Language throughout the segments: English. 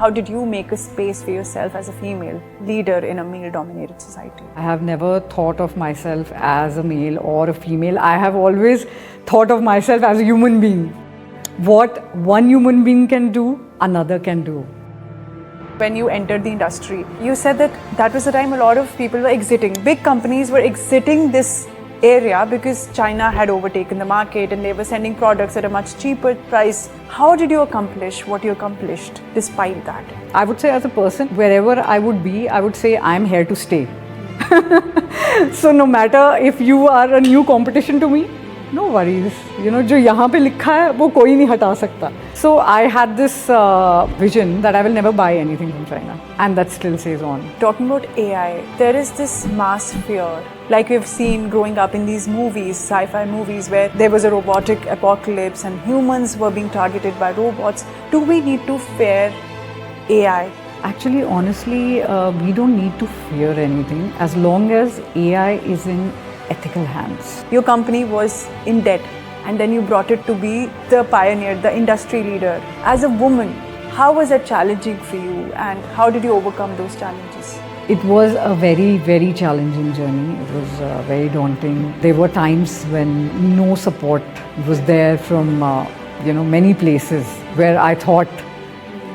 how did you make a space for yourself as a female leader in a male-dominated society? I have never thought of myself as a male or a female. I have always thought of myself as a human being. What one human being can do, another can do. When you entered the industry, you said that was the time a lot of people were exiting. Big companies were exiting this area because China had overtaken the market and they were sending products at a much cheaper price. How did you accomplish what you accomplished despite that? I would say as a person, wherever I would be, I would say I'm here to stay. So no matter if you are a new competition to me, no worries. You know, जो यहाँ पे लिखा है वो कोई नहीं हटा सकता. So I had this vision that I will never buy anything from China, and that still stays on. Talking about AI, there is this mass fear, like we've seen growing up in these movies, sci-fi movies, where there was a robotic apocalypse and humans were being targeted by robots. Do we need to fear AI? Actually, honestly, we don't need to fear anything as long as AI is in ethical hands. Your company was in debt and then you brought it to be the pioneer, the industry leader. As a woman, how was that challenging for you and how did you overcome those challenges? It was a very, very challenging journey. It was very daunting. There were times when no support was there from many places where I thought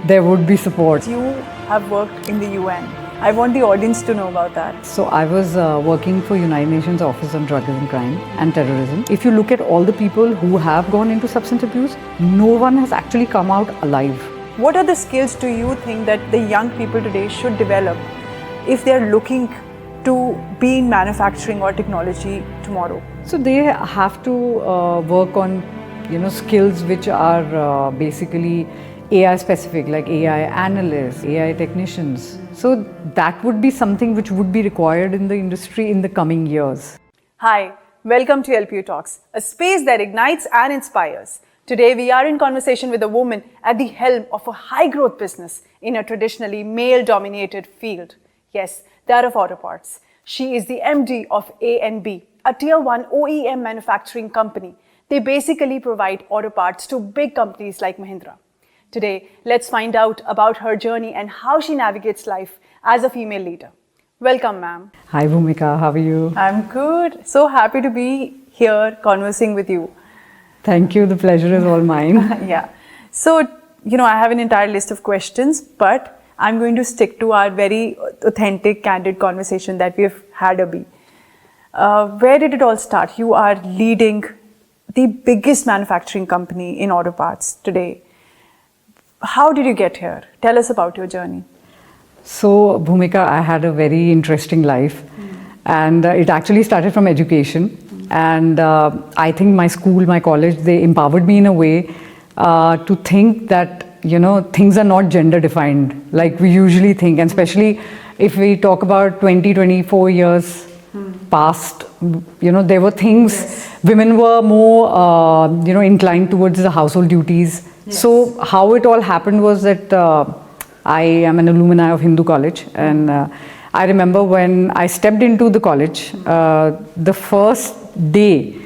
there would be support. You have worked in the UN. I want the audience to know about that. So I was working for United Nations Office on Drugs and Crime and Terrorism. If you look at all the people who have gone into substance abuse, no one has actually come out alive. What are the skills do you think that the young people today should develop if they're looking to be in manufacturing or technology tomorrow? So they have to work on skills which are basically AI specific, like AI analysts, AI technicians. So that would be something which would be required in the industry in the coming years. Hi, welcome to LPU Talks, a space that ignites and inspires. Today we are in conversation with a woman at the helm of a high growth business in a traditionally male dominated field. Yes, that of auto parts. She is the MD of A&B, a tier 1 OEM manufacturing company. They basically provide auto parts to big companies like Mahindra. Today, let's find out about her journey and how she navigates life as a female leader. Welcome, ma'am. Hi, Bhumika. How are you? I'm good. So happy to be here conversing with you. Thank you. The pleasure is all mine. Yeah. So, I have an entire list of questions, but I'm going to stick to our very authentic, candid conversation that we've had, Abhi. Where did it all start? You are leading the biggest manufacturing company in auto parts today. How did you get here? Tell us about your journey. So, Bhumika, I had a very interesting life and it actually started from education. And I think my school, my college, they empowered me in a way to think that, things are not gender defined like we usually think. And especially if we talk about 24 years past, there were things, women were more, inclined towards the household duties. Yes. So how it all happened was that I am an alumni of Hindu College, and I remember when I stepped into the college, the first day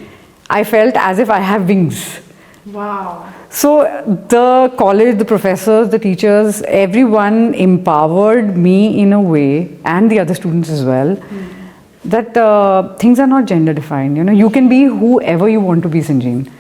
I felt as if I have wings. Wow. So the college, the professors, the teachers, everyone empowered me in a way, and the other students as well, that things are not gender defined. You can be whoever you want to be, Sanjeen.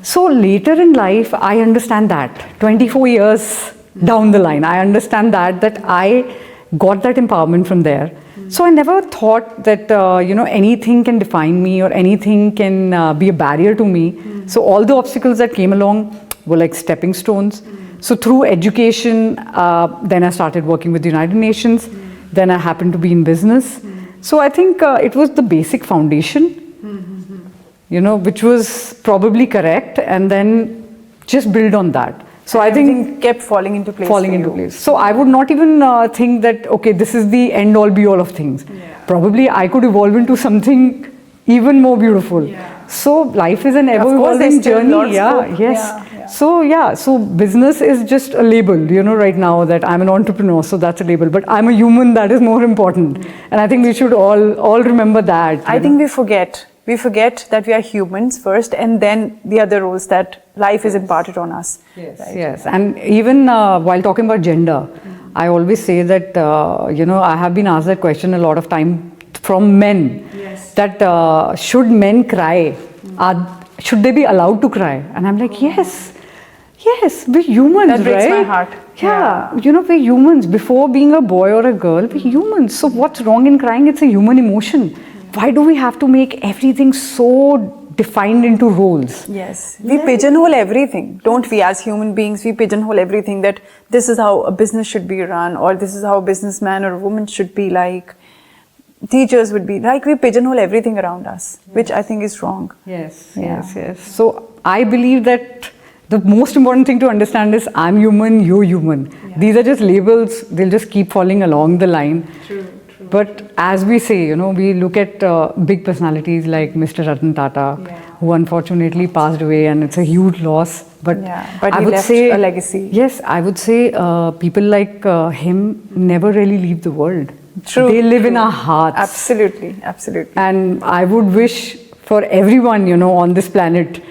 So later in life, I understand that 24 years down the line, I understand that I got that empowerment from there. So I never thought that, anything can define me or anything can be a barrier to me. So all the obstacles that came along were like stepping stones. So through education, then I started working with the United Nations. Then I happened to be in business. So I think it was the basic foundation, which was probably correct, and then just build on that. So I think kept falling into place. So I would not even think that, okay, this is the end all be all of things. Yeah. Probably I could evolve into something even more beautiful. Yeah. So life is an ever evolving journey. So business is just a label, right now that I'm an entrepreneur, so that's a label, but I'm a human, that is more important. And I think we should all remember that. I think we forget that we are humans first, and then the other roles that life is imparted on us. Yes, right? yes. And even while talking about gender, I always say that, I have been asked that question a lot of time from men, that should men cry? Should they be allowed to cry? And I'm like, yes, we're humans, That breaks right? my heart. Yeah, we're humans. Before being a boy or a girl, we're humans. So what's wrong in crying? It's a human emotion. Why do we have to make everything so defined into roles? Yes, we pigeonhole everything, don't we? As human beings, we pigeonhole everything, that this is how a business should be run, or this is how a businessman or a woman should be like. Teachers would be like, we pigeonhole everything around us, which I think is wrong. Yes. So I believe that the most important thing to understand is I'm human, you're human. These are just labels, they'll just keep falling along the line. True. But as we say, we look at big personalities like Mr. Ratan Tata, who unfortunately passed away, and it's a huge loss. But he left a legacy. Yes, I would say people like him never really leave the world. True. They live in our hearts. Absolutely. And I would wish for everyone, on this planet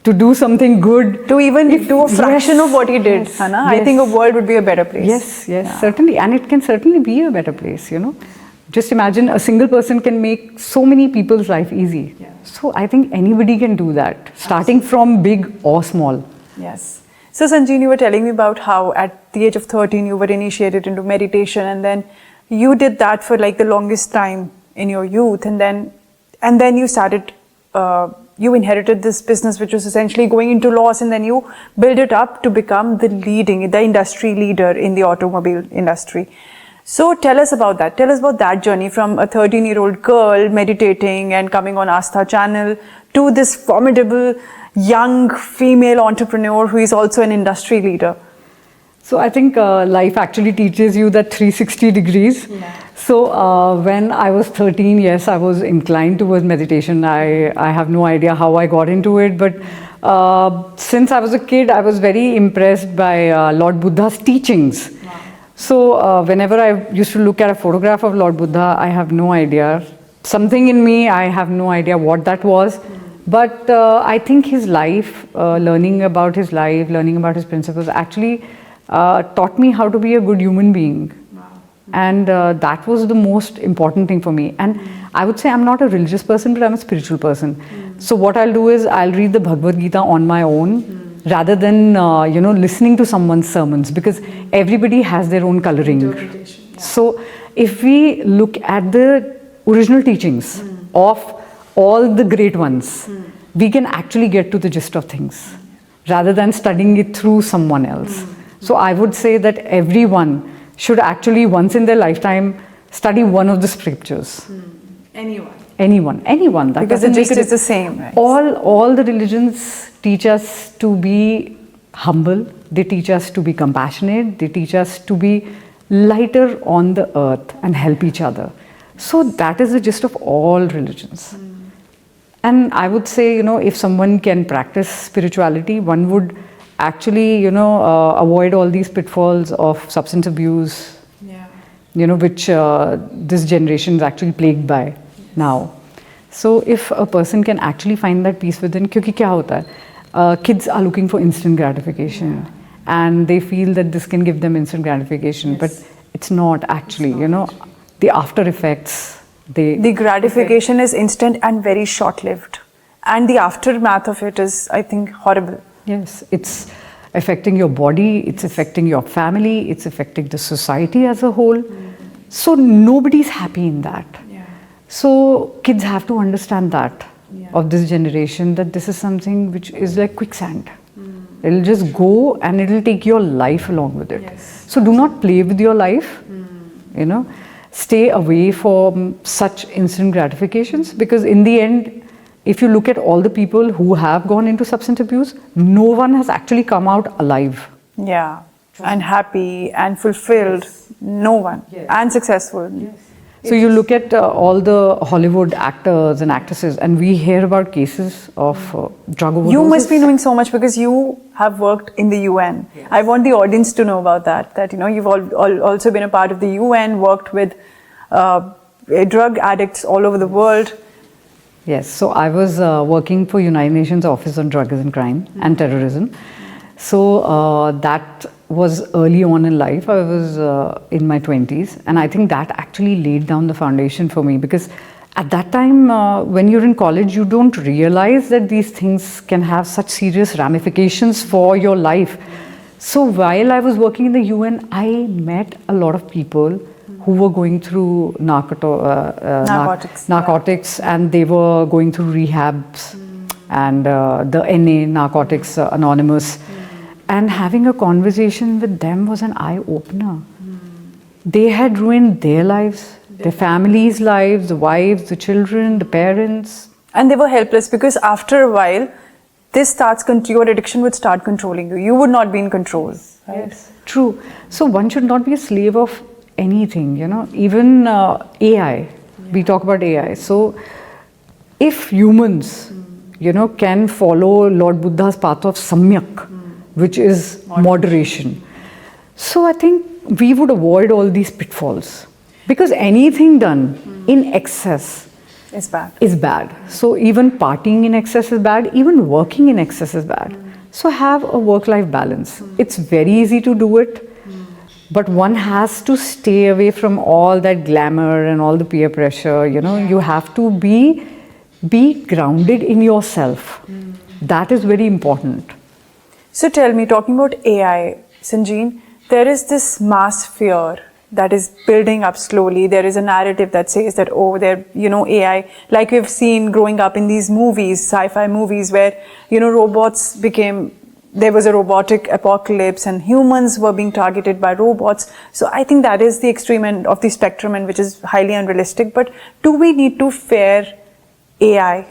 to do something good. To even do a fraction of what he did, Hannah, I think a world would be a better place. Yes, certainly. And it can certainly be a better place, Just imagine a single person can make so many people's life easy. So I think anybody can do that, starting from big or small. Yes. So Sanjeen, you were telling me about how at the age of 13 you were initiated into meditation, and then you did that for like the longest time in your youth, and then you started, you inherited this business which was essentially going into loss, and then you build it up to become the industry leader in the automobile industry. So tell us about that. Tell us about that journey from a 13-year-old girl meditating and coming on Astha channel to this formidable young female entrepreneur who is also an industry leader. So I think life actually teaches you that 360 degrees. So when I was 13, yes, I was inclined towards meditation. I have no idea how I got into it, but since I was a kid, I was very impressed by Lord Buddha's teachings. So whenever I used to look at a photograph of Lord Buddha, I have no idea. Something in me, I have no idea what that was. But I think his life, learning about his life, learning about his principles, actually taught me how to be a good human being. And that was the most important thing for me. And I would say I'm not a religious person, but I'm a spiritual person. So what I'll do is I'll read the Bhagavad Gita on my own, rather than listening to someone's sermons, because everybody has their own coloring. So if we look at the original teachings of all the great ones, we can actually get to the gist of things, rather than studying it through someone else. So I would say that everyone should actually once in their lifetime study one of the scriptures. Anyone. That because the gist is the same, right? All the religions teach us to be humble. They teach us to be compassionate. They teach us to be lighter on the earth and help each other. So that is the gist of all religions. And I would say, if someone can practice spirituality, one would actually, avoid all these pitfalls of substance abuse, which this generation is actually plagued by now. So if a person can actually find that peace within, kyunki kya hota hai? Kids are looking for instant gratification, and they feel that this can give them instant gratification, but it's not actually, the after effects. The gratification is instant and very short-lived, and the aftermath of it is, I think, horrible. Yes, it's affecting your body, it's affecting your family, it's affecting the society as a whole. So nobody's happy in that. So kids have to understand that of this generation, that this is something which is like quicksand. It'll just go and it'll take your life along with it. So do not play with your life, stay away from such instant gratifications, because in the end, if you look at all the people who have gone into substance abuse, no one has actually come out alive. Yeah, and happy and fulfilled. No one. And successful. So you look at all the Hollywood actors and actresses, and we hear about cases of drug overdoses. You must be knowing so much because you have worked in the UN. I want the audience to know about that you've also been a part of the UN, worked with drug addicts all over the world. Yes, so I was working for United Nations Office on Drugs and Crime and Terrorism. So that was early on in life. I was in my 20s, and I think that actually laid down the foundation for me, because at that time, when you're in college, you don't realize that these things can have such serious ramifications for your life. So while I was working in the UN, I met a lot of people who were going through narcotics, and they were going through rehabs and the NA, Narcotics Anonymous. And having a conversation with them was an eye-opener. They had ruined their lives, their families' lives, the wives, the children, the parents. And they were helpless, because after a while, your addiction would start controlling you. You would not be in control. Right? Yes, true. So one should not be a slave of anything, even AI. We talk about AI. So if humans, can follow Lord Buddha's path of samyak, which is moderation. So I think we would avoid all these pitfalls, because anything done in excess is bad. So even partying in excess is bad, even working in excess is bad. So have a work-life balance. It's very easy to do it, but one has to stay away from all that glamour and all the peer pressure. You have to be grounded in yourself. That is very important. So tell me, talking about AI, Sanjeen, there is this mass fear that is building up slowly. There is a narrative that says that, AI, like we've seen growing up in these movies, sci-fi movies, where, robots there was a robotic apocalypse and humans were being targeted by robots. So I think that is the extreme end of the spectrum, and which is highly unrealistic. But do we need to fear AI?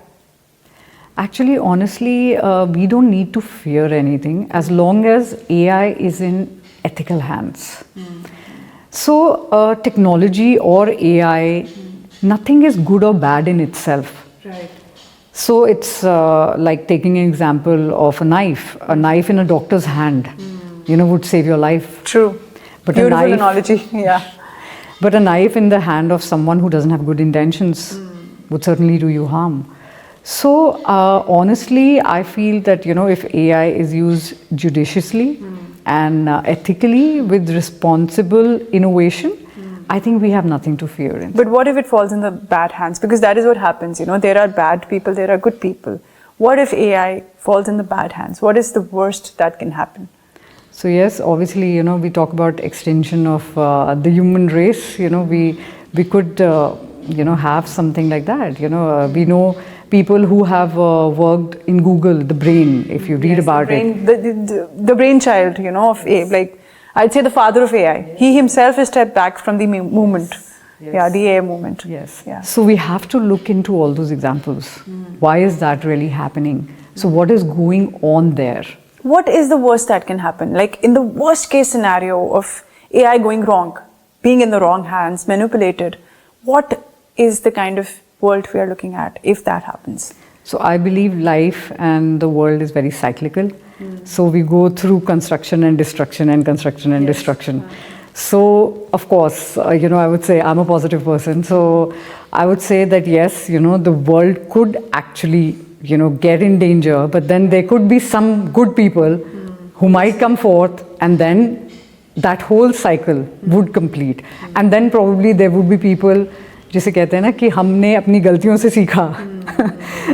Actually, honestly, we don't need to fear anything as long as AI is in ethical hands. So technology or AI, nothing is good or bad in itself. Right. So it's like taking an example of a knife. A knife in a doctor's hand, would save your life. True. But Beautiful analogy, yeah. But a knife in the hand of someone who doesn't have good intentions would certainly do you harm. So honestly, I feel that, if AI is used judiciously and ethically with responsible innovation, I think we have nothing to fear in. But what if it falls in the bad hands? Because that is what happens, there are bad people, there are good people. What if AI falls in the bad hands? What is the worst that can happen? So yes, obviously, we talk about extinction of the human race. We could, have something like that. We know people who have worked in Google, the brain, if you read about it. The brainchild, of AI, like I'd say the father of AI. He himself has stepped back from the movement. Yes. Yeah, the AI movement. Yes. Yeah. So we have to look into all those examples. Why is that really happening? So what is going on there? What is the worst that can happen? Like in the worst case scenario of AI going wrong, being in the wrong hands, manipulated, what is the kind of world we are looking at if that happens? So I believe life and the world is very cyclical. So we go through construction and destruction and construction and destruction. So of course, I would say I'm a positive person. So I would say that yes, the world could actually, get in danger, but then there could be some good people who might come forth, and then that whole cycle would complete. And then probably there would be people, जिसे कहते हैं ना कि हमने अपनी गलतियों से सीखा,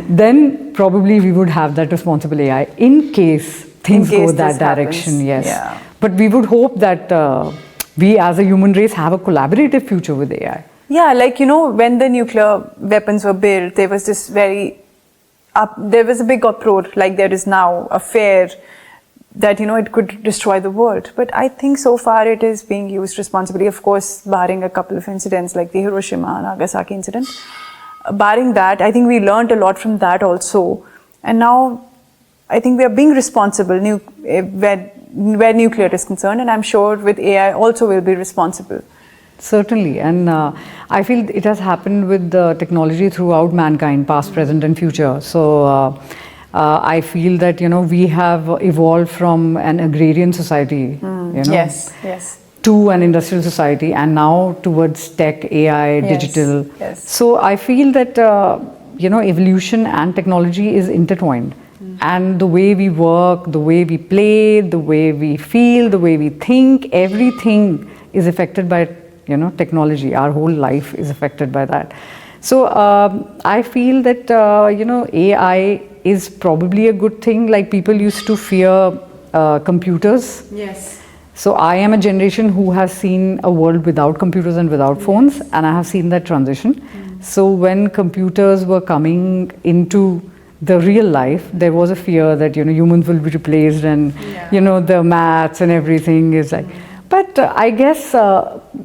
then probably we would have that responsible AI in case things go that direction. Happens. Yes. Yeah. But we would hope that we as a human race have a collaborative future with AI. Yeah, like, when the nuclear weapons were built, there was this there was a big uproar, like there is now, a fear that, it could destroy the world. But I think so far it is being used responsibly. Of course, barring a couple of incidents like the Hiroshima, Nagasaki incident. Barring that, I think we learned a lot from that also. And now, I think we are being responsible where nuclear is concerned. And I'm sure with AI also we'll be responsible. Certainly, and I feel it has happened with the technology throughout mankind, past, present and future. So I feel that, we have evolved from an agrarian society, Yes. to an industrial society, and now towards tech, AI, Yes, digital. yes. So I feel that, evolution and technology is intertwined. And the way we work, the way we play, the way we feel, the way we think, everything is affected by, technology. Our whole life is affected by that. So I feel that, AI is probably a good thing. Like, people used to fear computers. Yes. So I am a generation who has seen a world without computers and without phones, and I have seen that transition. So when computers were coming into the real life, there was a fear that humans will be replaced, and the maths and everything is like. But I guess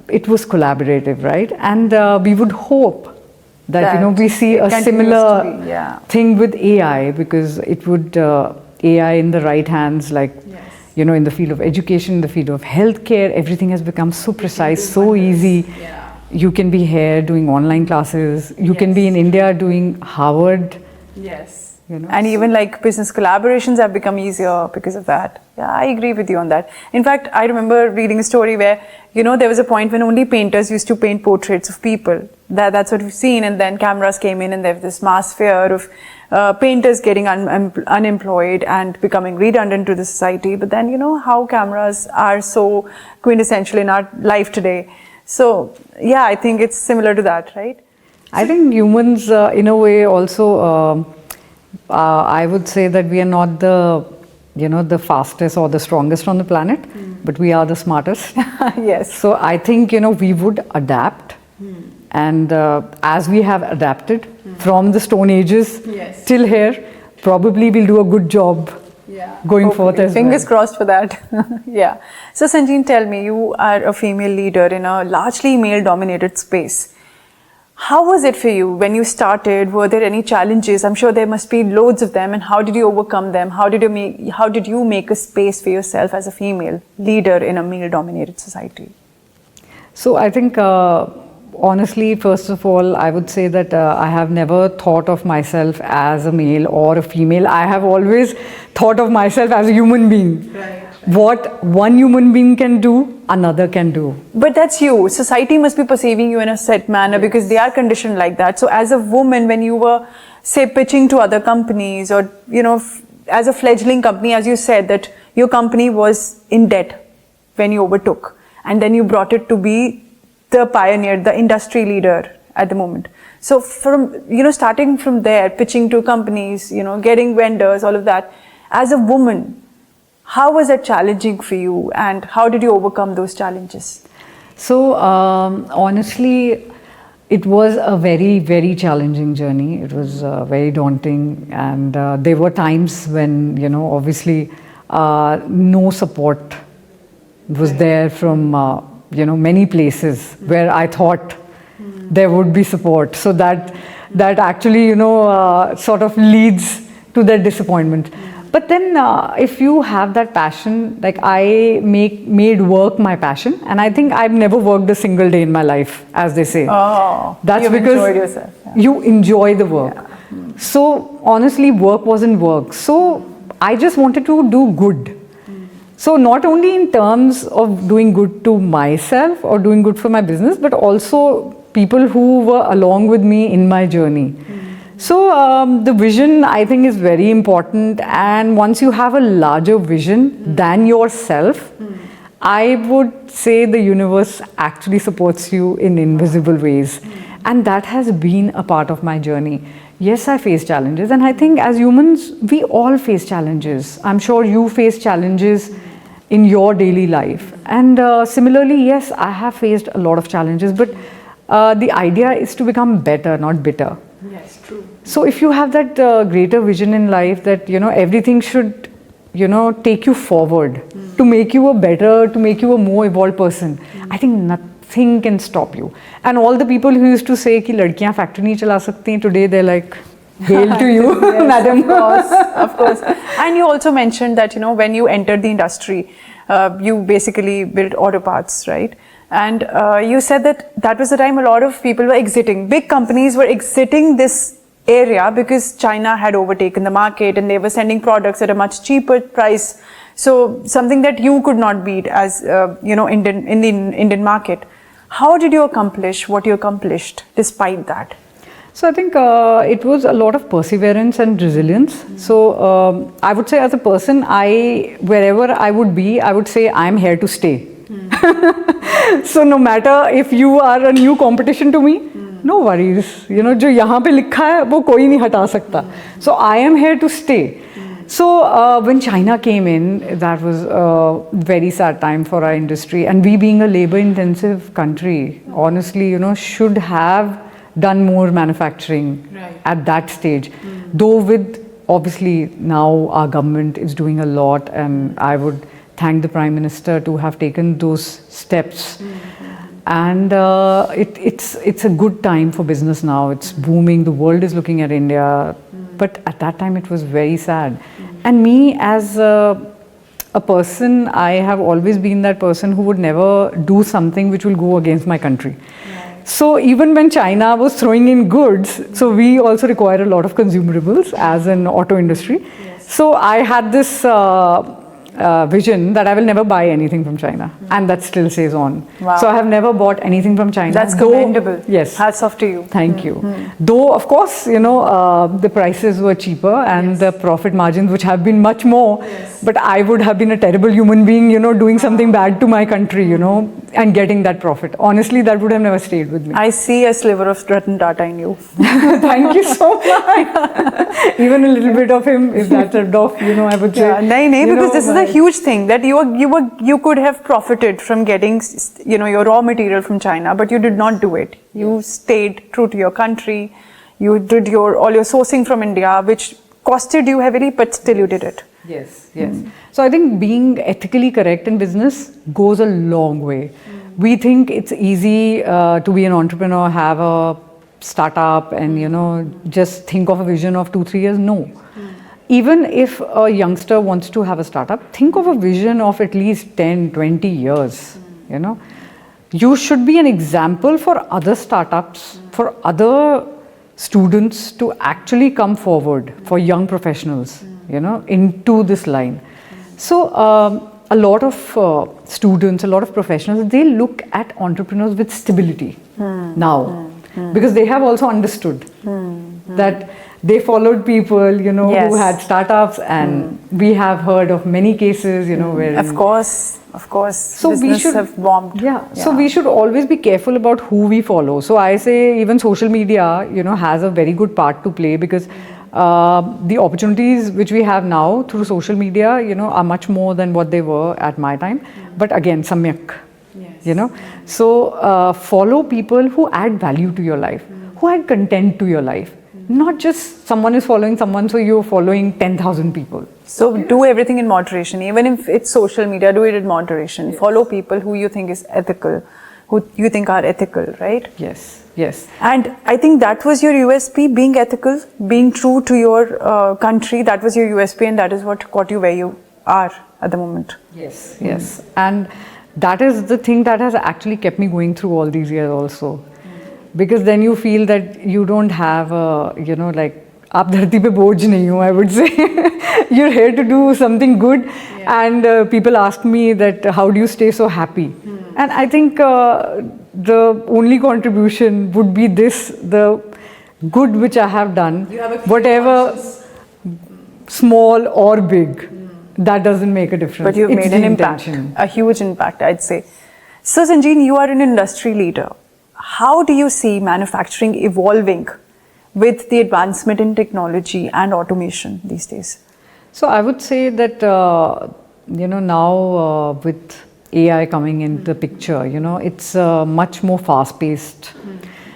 it was collaborative, right? And we would hope that we see a similar thing with AI, because it would AI in the right hands, like in the field of education, in the field of healthcare, everything has become so precise, so easy. You can be here doing online classes. You can be in India doing Harvard. Yes. And even like business collaborations have become easier because of that. Yeah, I agree with you on that. In fact, I remember reading a story where, there was a point when only painters used to paint portraits of people. That's what we've seen. And then cameras came in, and there was this mass fear of painters getting unemployed and becoming redundant to the society. But then, how cameras are so quintessential in our life today. So, yeah, I think it's similar to that, right? I think humans, in a way, also, I would say that we are not the fastest or the strongest on the planet, but we are the smartest. Yes. So I think, we would adapt. And as we have adapted from the Stone Ages till here, probably we'll do a good job going forth as well. Fingers crossed for that. Yeah. So Sanjeen, tell me, you are a female leader in a largely male-dominated space. How was it for you when you started? Were there any challenges? I'm sure there must be loads of them. And how did you overcome them? How did you make a space for yourself as a female leader in a male-dominated society? So I think, honestly, first of all, I would say that I have never thought of myself as a male or a female. I have always thought of myself as a human being. Right. What one human being can do, another can do. But that's you. Society must be perceiving you in a set manner because they are conditioned like that. So as a woman, when you were, say, pitching to other companies, or, as a fledgling company, as you said, that your company was in debt when you overtook, and then you brought it to be the pioneer, the industry leader at the moment. So from, starting from there, pitching to companies, getting vendors, all of that, as a woman, how was that challenging for you, and how did you overcome those challenges? So honestly, it was a very, very challenging journey. It was very daunting, and there were times when, obviously no support was there from, many places where I thought there would be support. So that actually, sort of leads to that disappointment. But then if you have that passion, like I made work my passion, and I think I've never worked a single day in my life, as they say. Oh, that's because enjoyed yourself. Yeah. You enjoy the work. Yeah. So honestly, work wasn't work. So I just wanted to do good. So not only in terms of doing good to myself or doing good for my business, but also people who were along with me in my journey. So the vision, I think, is very important, and once you have a larger vision than yourself, I would say the universe actually supports you in invisible ways, and that has been a part of my journey. Yes, I face challenges, and I think as humans, we all face challenges. I'm sure you face challenges in your daily life, and similarly, yes, I have faced a lot of challenges, but the idea is to become better, not bitter. Yes, true. So if you have that greater vision in life that, everything should, take you forward to make you a better, to make you a more evolved person, I think nothing can stop you. And all the people who used to say कि लड़कियां factory नहीं चला सकती, today they're like, hail to you, yes, madam. Of course. And you also mentioned that, when you entered the industry, you basically built auto parts, right? And you said that was the time a lot of people were exiting. Big companies were exiting this area because China had overtaken the market, and they were sending products at a much cheaper price. So something that you could not beat as, in the Indian market. How did you accomplish what you accomplished despite that? So I think it was a lot of perseverance and resilience. So I would say, as a person, wherever I would be, I would say I'm here to stay. So no matter if you are a new competition to me, no worries. You know, जो यहाँ पे लिखा है वो कोई नहीं हटा सकता. So I am here to stay. So when China came in, that was a very sad time for our industry. And we, being a labor-intensive country, honestly, you know, should have done more manufacturing at that stage. Though with, obviously, now our government is doing a lot, and I would thank the Prime Minister to have taken those steps. And it's a good time for business now. It's booming. The world is looking at India. But at that time, it was very sad. And me, as a person, I have always been that person who would never do something which will go against my country. So even when China was throwing in goods, so we also require a lot of consumables as an auto industry. So I had this vision that I will never buy anything from China, and that still stays on. Wow. So I have never bought anything from China. That's commendable. Yes. Hats off to you. Thank you. Though, of course, you know, the prices were cheaper and the profit margins, which have been much more, but I would have been a terrible human being, you know, doing something bad to my country, you know, and getting that profit. Honestly, that would have never stayed with me. I see a sliver of Ratan Tata in you. Thank you so much. Even a little bit of him, if that's a off, you know, I would say. Yeah, because this is a huge thing that you could have profited from getting, you know, your raw material from China, but you did not do it. You stayed true to your country. You did all your sourcing from India, which costed you heavily, but still you did it. Yes, yes. So I think being ethically correct in business goes a long way. We think it's easy to be an entrepreneur, have a startup, and, you know, just think of a vision of 2-3 years. No. Even if a youngster wants to have a startup, think of a vision of at least 10-20 years. You know, you should be an example for other startups, for other students to actually come forward, for young professionals, you know, into this line. So a lot of students, a lot of professionals, they look at entrepreneurs with stability now, because they have also understood that they followed people, you know, who had startups, and we have heard of many cases, you know, where of course, so business have bombed. So we should always be careful about who we follow. So I say even social media, you know, has a very good part to play, because the opportunities which we have now through social media, you know, are much more than what they were at my time. But again, samyak, you know. So follow people who add value to your life, who add content to your life. Not just someone is following someone, so you're following 10,000 people. So do everything in moderation. Even if it's social media, do it in moderation. Follow people who you think is ethical, who you think are ethical, right? Yes, yes. And I think that was your USP, being ethical, being true to your country. That was your USP, and that is what got you where you are at the moment. Yes, yes. And that is the thing that has actually kept me going through all these years also. Because then you feel that you don't have a, you know, like, aap dharti pe boj nahi ho, I would say. You're here to do something good. And people ask me that, how do you stay so happy? And I think the only contribution would be this, the good which I have done, whatever small or big, that doesn't make a difference. But you've made an impact, a huge impact, I'd say. So Sanjeen, you are an industry leader. How do you see manufacturing evolving with the advancement in technology and automation these days? So I would say that, you know, now with AI coming in the picture, you know, it's much more fast-paced.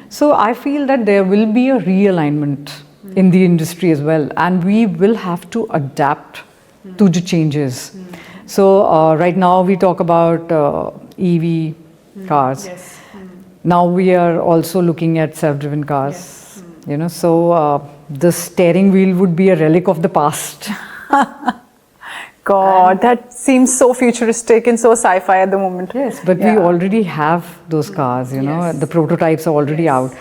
So I feel that there will be a realignment in the industry as well, and we will have to adapt to the changes. So right now we talk about EV cars. Now we are also looking at self-driven cars, you know, so the steering wheel would be a relic of the past. God, that seems so futuristic and so sci-fi at the moment. Yes, but we already have those cars, you know, the prototypes are already out.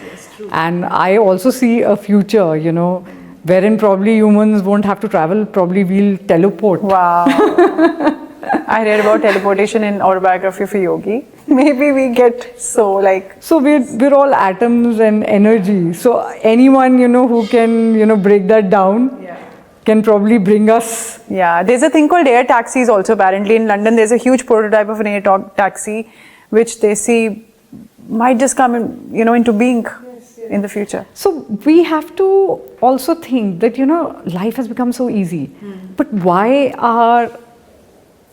And I also see a future, you know, wherein probably humans won't have to travel, probably we'll teleport. Wow. I read about teleportation in autobiography of a yogi. Maybe we get So we're all atoms and energy. So anyone, who can, break that down can probably bring us. Yeah, there's a thing called air taxis also apparently in London. There's a huge prototype of an air taxi which they see might just come in, into being in the future. So we have to also think that, life has become so easy. But why are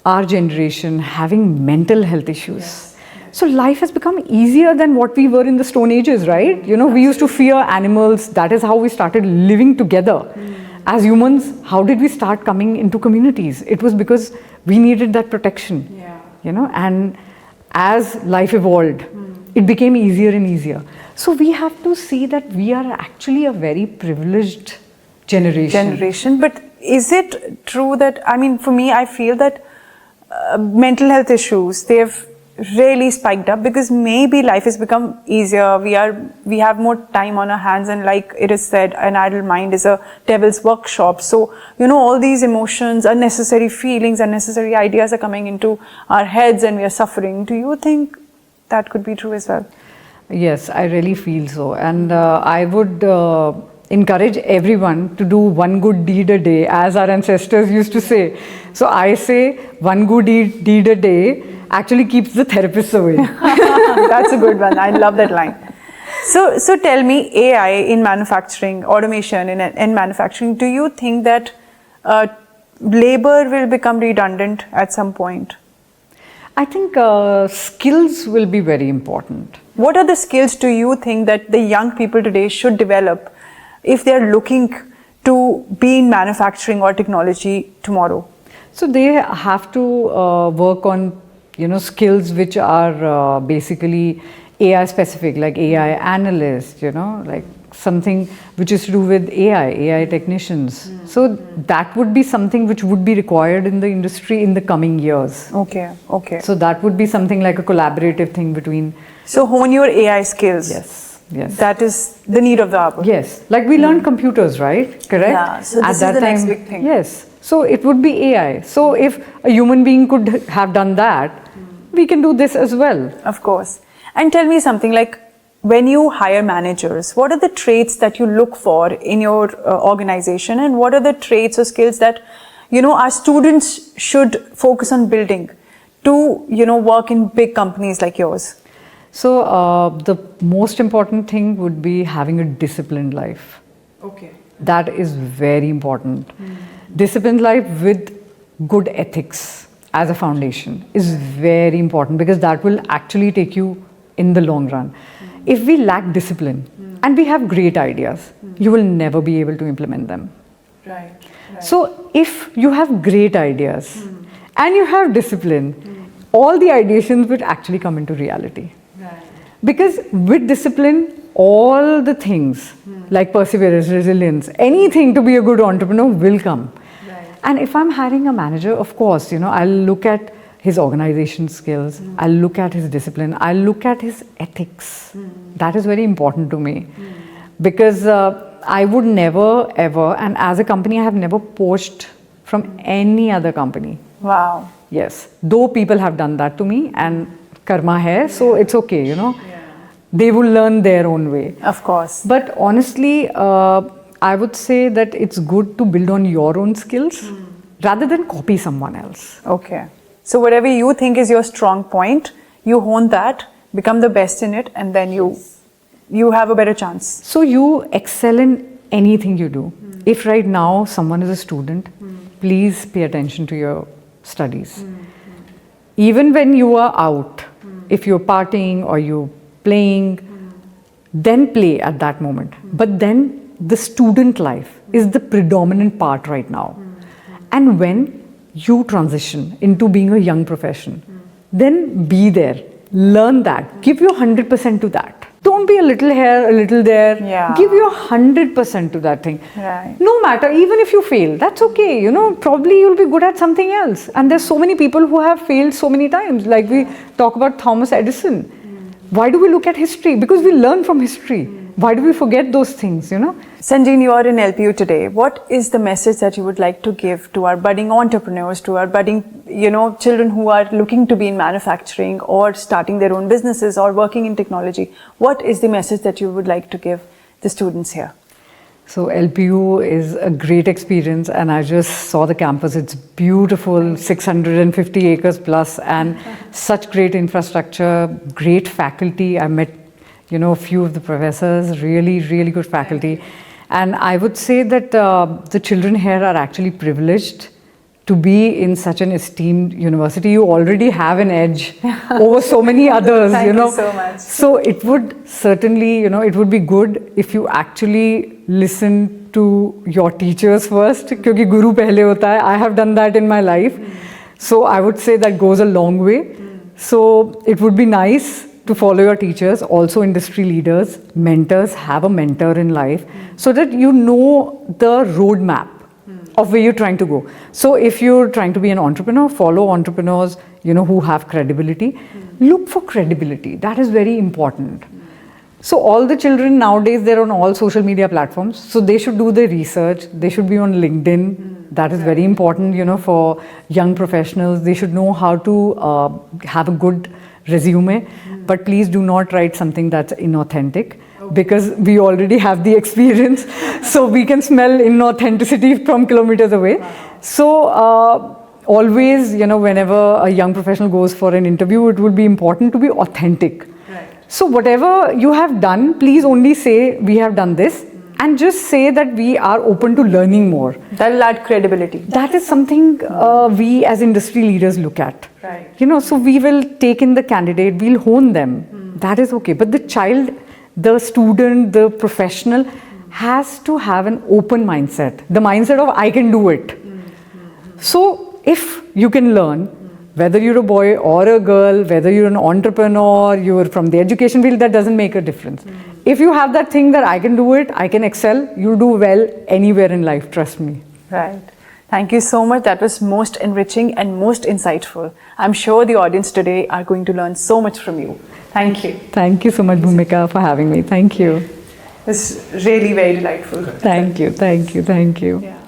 our generation having mental health issues? So life has become easier than what we were in the Stone Ages, right? We used to fear animals. That is how we started living together. As humans, how did we start coming into communities? It was because we needed that protection, and as life evolved, it became easier and easier. So we have to see that we are actually a very privileged generation. But is it true that, for me, I feel that mental health issues, they have really spiked up because maybe life has become easier. We have more time on our hands, and like it is said, an idle mind is a devil's workshop. So, all these emotions, unnecessary feelings, unnecessary ideas are coming into our heads and we are suffering. Do you think that could be true as well? Yes, I really feel so. And I would encourage everyone to do one good deed a day, as our ancestors used to say. So I say one good deed a day actually keeps the therapists away. That's a good one. I love that line. So tell me, AI in manufacturing, automation in manufacturing, do you think that labor will become redundant at some point? I think skills will be very important. What are the skills do you think that the young people today should develop if they're looking to be in manufacturing or technology tomorrow? So they have to work on skills which are basically AI specific, like AI analyst, like something which is to do with AI technicians. So that would be something which would be required in the industry in the coming years. Okay. So that would be something like a collaborative thing between. So hone your AI skills. Yes. That is the need of the hour. Yes. Like we learned computers, right? Correct? Yeah. So this is the next big thing. Yes. So it would be AI. So if a human being could have done that, we can do this as well. Of course. And tell me something, like when you hire managers, what are the traits that you look for in your organization, and what are the traits or skills that our students should focus on building to work in big companies like yours? So the most important thing would be having a disciplined life. Okay. That is very important. Disciplined life with good ethics as a foundation is very important, because that will actually take you in the long run. If we lack discipline and we have great ideas, you will never be able to implement them. Right. So if you have great ideas and you have discipline, all the ideations would actually come into reality. Right. Because with discipline, all the things like perseverance, resilience, anything to be a good entrepreneur will come. Right. And if I'm hiring a manager, of course, I'll look at his organization skills, I'll look at his discipline, I'll look at his ethics. That is very important to me. Because I would never ever, and as a company I have never poached from any other company. Wow. Yes, though people have done that to me, and karma hai, so it's okay, They will learn their own way. Of course. But honestly, I would say that it's good to build on your own skills rather than copy someone else. Okay. So whatever you think is your strong point, you hone that, become the best in it, and then you have a better chance. So you excel in anything you do. If right now someone is a student, please pay attention to your studies. Even when you are out, if you're partying or you're playing, then play at that moment. But then the student life is the predominant part right now. And when you transition into being a young profession, then be there, learn that, give your 100% to that. Don't be a little here, a little there. Yeah. Give your 100% to that thing. Right. No matter, even if you fail, that's okay. Probably you'll be good at something else. And there's so many people who have failed so many times. Like we talk about Thomas Edison. Why do we look at history? Because we learn from history. Why do we forget those things, you know? Sanjeen, you are in LPU today. What is the message that you would like to give to our budding entrepreneurs, to our budding, children who are looking to be in manufacturing or starting their own businesses or working in technology? What is the message that you would like to give the students here? So LPU is a great experience, and I just saw the campus. It's beautiful, 650 acres plus, and such great infrastructure, great faculty. I met, a few of the professors, really, really good faculty. And I would say that the children here are actually privileged to be in such an esteemed university. You already have an edge over so many others, Thank you so much. So it would certainly, it would be good if you actually listen to your teachers first, क्योंकि गुरु पहले होता है. I have done that in my life. So I would say that goes a long way. So it would be nice to follow your teachers, also industry leaders, mentors, have a mentor in life, so that you know the roadmap of where you're trying to go. So if you're trying to be an entrepreneur, follow entrepreneurs, who have credibility. Look for credibility. That is very important. So all the children nowadays, they're on all social media platforms. So they should do their research. They should be on LinkedIn. That is very important, for young professionals. They should know how to have a good resume. But please do not write something that's inauthentic, because we already have the experience. So we can smell inauthenticity from kilometers away. So always, whenever a young professional goes for an interview, it would be important to be authentic. So whatever you have done, please only say we have done this, and just say that we are open to learning more. That will add credibility. That is something we as industry leaders look at. Right. So we will take in the candidate, we'll hone them. That is okay. But the child, the student, the professional has to have an open mindset. The mindset of I can do it. So if you can learn, whether you're a boy or a girl, whether you're an entrepreneur, you're from the education field, that doesn't make a difference. If you have that thing that I can do it, I can excel, you'll do well anywhere in life, trust me. Right. Thank you so much. That was most enriching and most insightful. I'm sure the audience today are going to learn so much from you. Thank you. Thank you so much, Bhumika, for having me. Thank you. This is really very delightful. Thank you, thank you, thank you. Yeah.